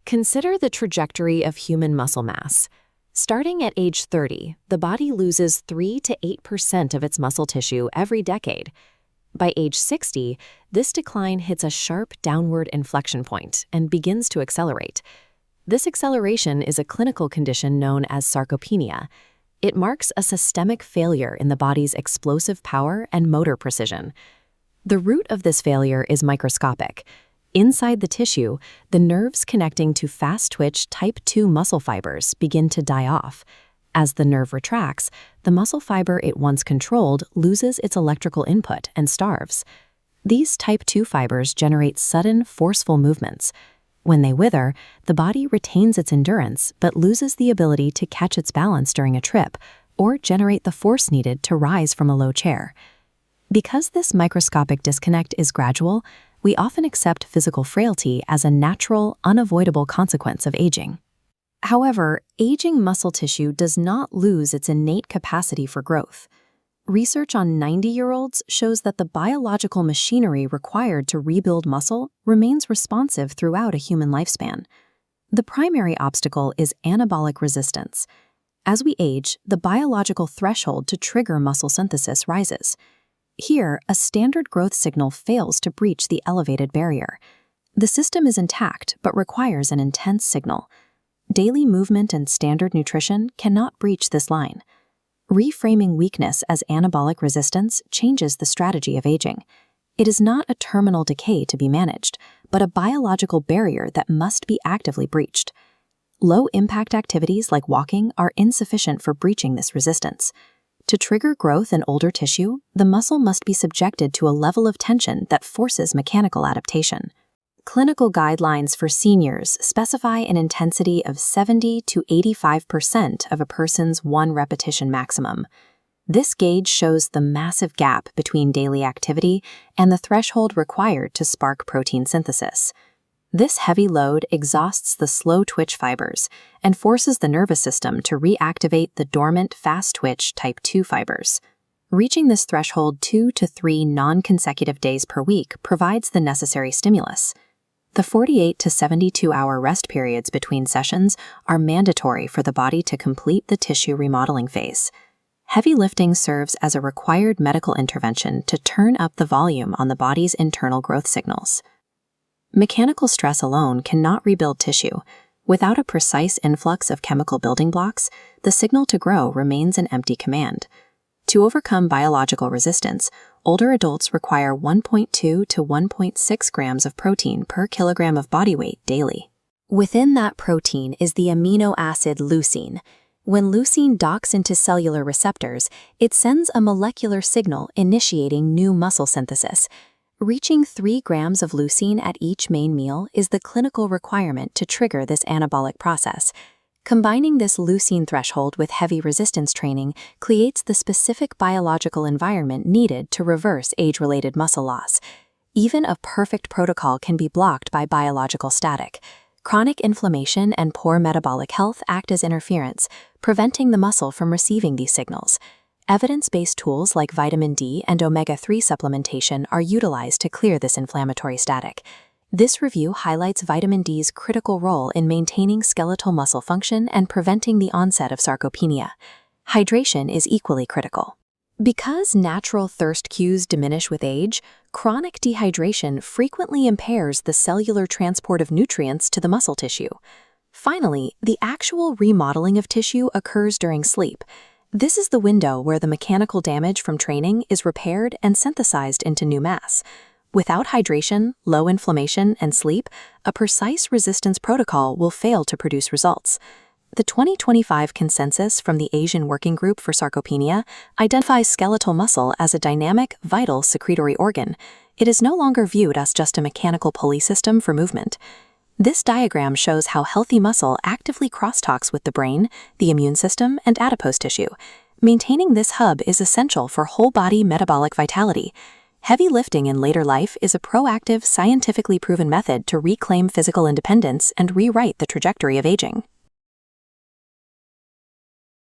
Consider the trajectory of human muscle mass. Starting at age 30, the body loses 3 to 8% of its muscle tissue every decade. By age 60, this decline hits a sharp downward inflection point and begins to accelerate. This acceleration is a clinical condition known as sarcopenia. It marks a systemic failure in the body's explosive power and motor precision. The root of this failure is microscopic. Inside the tissue, the nerves connecting to fast-twitch type 2 muscle fibers begin to die off. As the nerve retracts, the muscle fiber it once controlled loses its electrical input and starves. These type 2 fibers generate sudden, forceful movements. When they wither, the body retains its endurance but loses the ability to catch its balance during a trip or generate the force needed to rise from a low chair. Because this microscopic disconnect is gradual, we often accept physical frailty as a natural, unavoidable consequence of aging. However, aging muscle tissue does not lose its innate capacity for growth. Research on 90-year-olds shows that the biological machinery required to rebuild muscle remains responsive throughout a human lifespan. The primary obstacle is anabolic resistance. As we age, the biological threshold to trigger muscle synthesis rises. Here, a standard growth signal fails to breach the elevated barrier. The system is intact but requires an intense signal. Daily movement and standard nutrition cannot breach this line. Reframing weakness as anabolic resistance changes the strategy of aging. It is not a terminal decay to be managed, but a biological barrier that must be actively breached. Low-impact activities like walking are insufficient for breaching this resistance. To trigger growth in older tissue, the muscle must be subjected to a level of tension that forces mechanical adaptation. Clinical guidelines for seniors specify an intensity of 70 to 85% of a person's 1 repetition maximum. This gauge shows the massive gap between daily activity and the threshold required to spark protein synthesis. This heavy load exhausts the slow-twitch fibers and forces the nervous system to reactivate the dormant fast-twitch type 2 fibers. Reaching this threshold 2 to 3 non-consecutive days per week provides the necessary stimulus. The 48 to 72-hour rest periods between sessions are mandatory for the body to complete the tissue remodeling phase. Heavy lifting serves as a required medical intervention to turn up the volume on the body's internal growth signals. Mechanical stress alone cannot rebuild tissue. Without a precise influx of chemical building blocks, the signal to grow remains an empty command. To overcome biological resistance, older adults require 1.2 to 1.6 grams of protein per kilogram of body weight daily. Within that protein is the amino acid leucine. When leucine docks into cellular receptors, it sends a molecular signal initiating new muscle synthesis. Reaching 3 grams of leucine at each main meal is the clinical requirement to trigger this anabolic process. Combining this leucine threshold with heavy resistance training creates the specific biological environment needed to reverse age-related muscle loss. Even a perfect protocol can be blocked by biological static. Chronic inflammation and poor metabolic health act as interference, preventing the muscle from receiving these signals. Evidence-based tools like vitamin D and omega-3 supplementation are utilized to clear this inflammatory static. This review highlights vitamin D's critical role in maintaining skeletal muscle function and preventing the onset of sarcopenia. Hydration is equally critical. Because natural thirst cues diminish with age, chronic dehydration frequently impairs the cellular transport of nutrients to the muscle tissue. Finally, the actual remodeling of tissue occurs during sleep. This is the window where the mechanical damage from training is repaired and synthesized into new mass. Without hydration, low inflammation, and sleep, a precise resistance protocol will fail to produce results. The 2025 consensus from the Asian Working Group for Sarcopenia identifies skeletal muscle as a dynamic, vital secretory organ. It is no longer viewed as just a mechanical pulley system for movement. This diagram shows how healthy muscle actively crosstalks with the brain, the immune system, and adipose tissue. Maintaining this hub is essential for whole-body metabolic vitality. Heavy lifting in later life is a proactive, scientifically proven method to reclaim physical independence and rewrite the trajectory of aging.